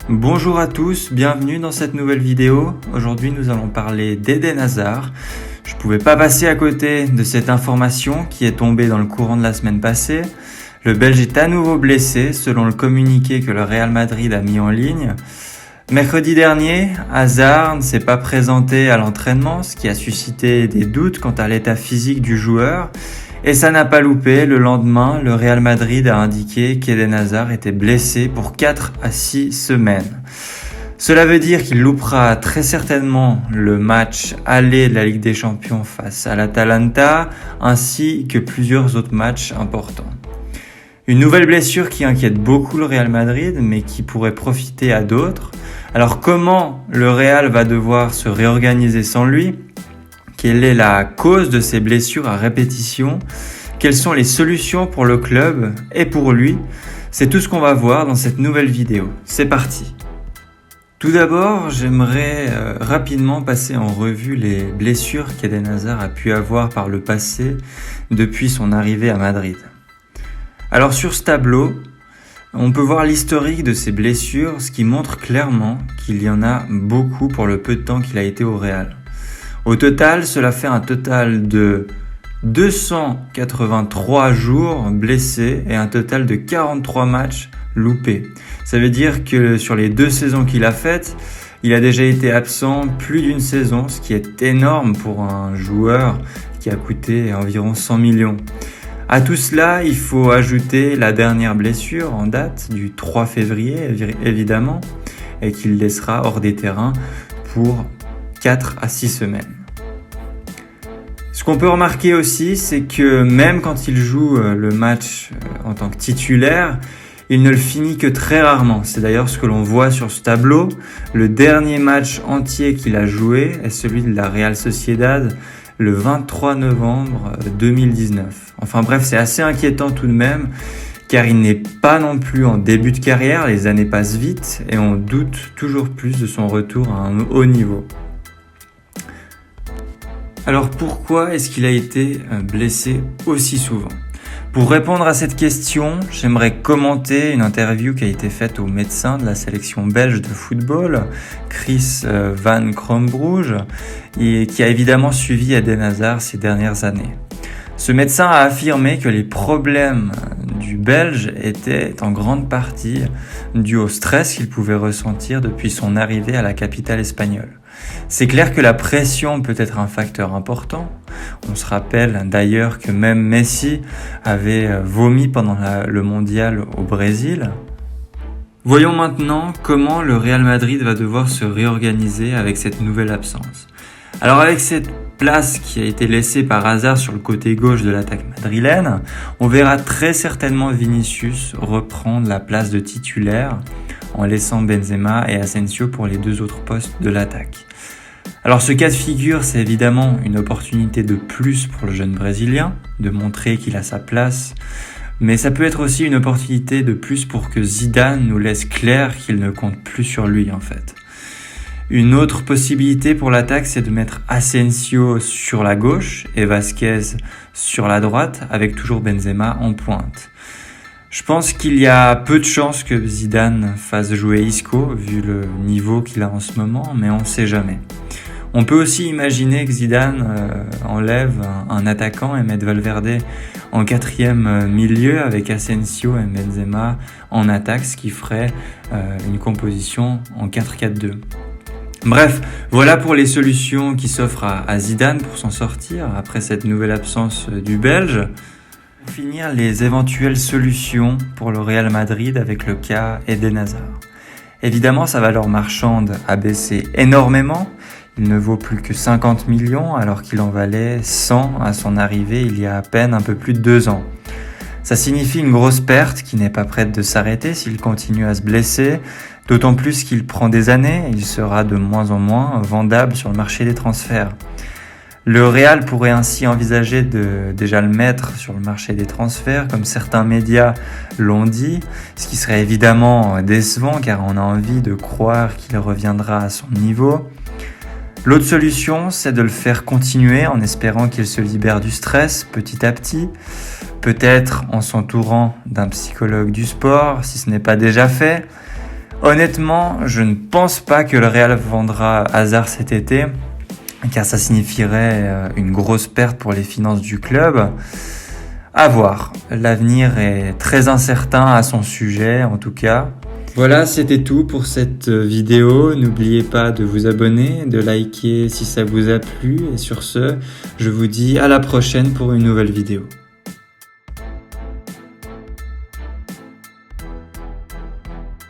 Bonjour à tous, bienvenue dans cette nouvelle vidéo. Aujourd'hui nous allons parler d'Eden Hazard. Je ne pouvais pas passer à côté de cette information qui est tombée dans le courant de la semaine passée. Le Belge est à nouveau blessé selon le communiqué que le Real Madrid a mis en ligne. Mercredi dernier, Hazard ne s'est pas présenté à l'entraînement, ce qui a suscité des doutes quant à l'état physique du joueur. Et ça n'a pas loupé, le lendemain, le Real Madrid a indiqué qu'Eden Hazard était blessé pour 4 à 6 semaines. Cela veut dire qu'il loupera très certainement le match aller de la Ligue des Champions face à l'Atalanta, ainsi que plusieurs autres matchs importants. Une nouvelle blessure qui inquiète beaucoup le Real Madrid, mais qui pourrait profiter à d'autres. Alors comment le Real va devoir se réorganiser sans lui ? Quelle est la cause de ces blessures à répétition ? Quelles sont les solutions pour le club et pour lui ? C'est tout ce qu'on va voir dans cette nouvelle vidéo. C'est parti. Tout d'abord, j'aimerais rapidement passer en revue les blessures qu'Eden Hazard a pu avoir par le passé depuis son arrivée à Madrid. Alors sur ce tableau, on peut voir l'historique de ces blessures, ce qui montre clairement qu'il y en a beaucoup pour le peu de temps qu'il a été au Real. Au total, cela fait un total de 283 jours blessés et un total de 43 matchs loupés. Ça veut dire que sur les 2 saisons qu'il a faites, il a déjà été absent plus d'une saison, ce qui est énorme pour un joueur qui a coûté environ 100 millions. À tout cela, il faut ajouter la dernière blessure en date du 3 février, évidemment, et qu'il laissera hors des terrains pour 4 à 6 semaines. Ce qu'on peut remarquer aussi, c'est que même quand il joue le match en tant que titulaire, il ne le finit que très rarement. C'est d'ailleurs ce que l'on voit sur ce tableau. Le dernier match entier qu'il a joué est celui de la Real Sociedad le 23 novembre 2019. Enfin bref, c'est assez inquiétant tout de même, car il n'est pas non plus en début de carrière, les années passent vite et on doute toujours plus de son retour à un haut niveau. Alors pourquoi est-ce qu'il a été blessé aussi souvent ? Pour répondre à cette question, j'aimerais commenter une interview qui a été faite au médecin de la sélection belge de football, Chris Van Crombrugge, et qui a évidemment suivi Eden Hazard ces dernières années. Ce médecin a affirmé que les problèmes du Belge étaient en grande partie dus au stress qu'il pouvait ressentir depuis son arrivée à la capitale espagnole. C'est clair que la pression peut être un facteur important. On se rappelle d'ailleurs que même Messi avait vomi pendant le mondial au Brésil. Voyons maintenant comment le Real Madrid va devoir se réorganiser avec cette nouvelle absence. Alors avec cette place qui a été laissée par Hazard sur le côté gauche de l'attaque madrilène, on verra très certainement Vinicius reprendre la place de titulaire en laissant Benzema et Asensio pour les 2 autres postes de l'attaque. Alors ce cas de figure, c'est évidemment une opportunité de plus pour le jeune Brésilien, de montrer qu'il a sa place, mais ça peut être aussi une opportunité de plus pour que Zidane nous laisse clair qu'il ne compte plus sur lui en fait. Une autre possibilité pour l'attaque, c'est de mettre Asensio sur la gauche et Vasquez sur la droite, avec toujours Benzema en pointe. Je pense qu'il y a peu de chances que Zidane fasse jouer Isco, vu le niveau qu'il a en ce moment, mais on ne sait jamais. On peut aussi imaginer que Zidane enlève un attaquant et mette Valverde en 4e milieu avec Asensio et Benzema en attaque, ce qui ferait une composition en 4-4-2. Bref, voilà pour les solutions qui s'offrent à Zidane pour s'en sortir après cette nouvelle absence du Belge. Pour finir, les éventuelles solutions pour le Real Madrid avec le cas Eden Hazard. Évidemment, sa valeur marchande a baissé énormément. Il ne vaut plus que 50 millions alors qu'il en valait 100 à son arrivée il y a à peine un peu plus de 2 ans. Ça signifie une grosse perte qui n'est pas prête de s'arrêter s'il continue à se blesser, d'autant plus qu'il prend des années et il sera de moins en moins vendable sur le marché des transferts. Le Real pourrait ainsi envisager de déjà le mettre sur le marché des transferts, comme certains médias l'ont dit, ce qui serait évidemment décevant car on a envie de croire qu'il reviendra à son niveau. L'autre solution, c'est de le faire continuer en espérant qu'il se libère du stress petit à petit, peut-être en s'entourant d'un psychologue du sport si ce n'est pas déjà fait. Honnêtement, je ne pense pas que le Real vendra Hazard cet été, car ça signifierait une grosse perte pour les finances du club. À voir. L'avenir est très incertain à son sujet, en tout cas. Voilà, c'était tout pour cette vidéo. N'oubliez pas de vous abonner, de liker si ça vous a plu. Et sur ce, je vous dis à la prochaine pour une nouvelle vidéo.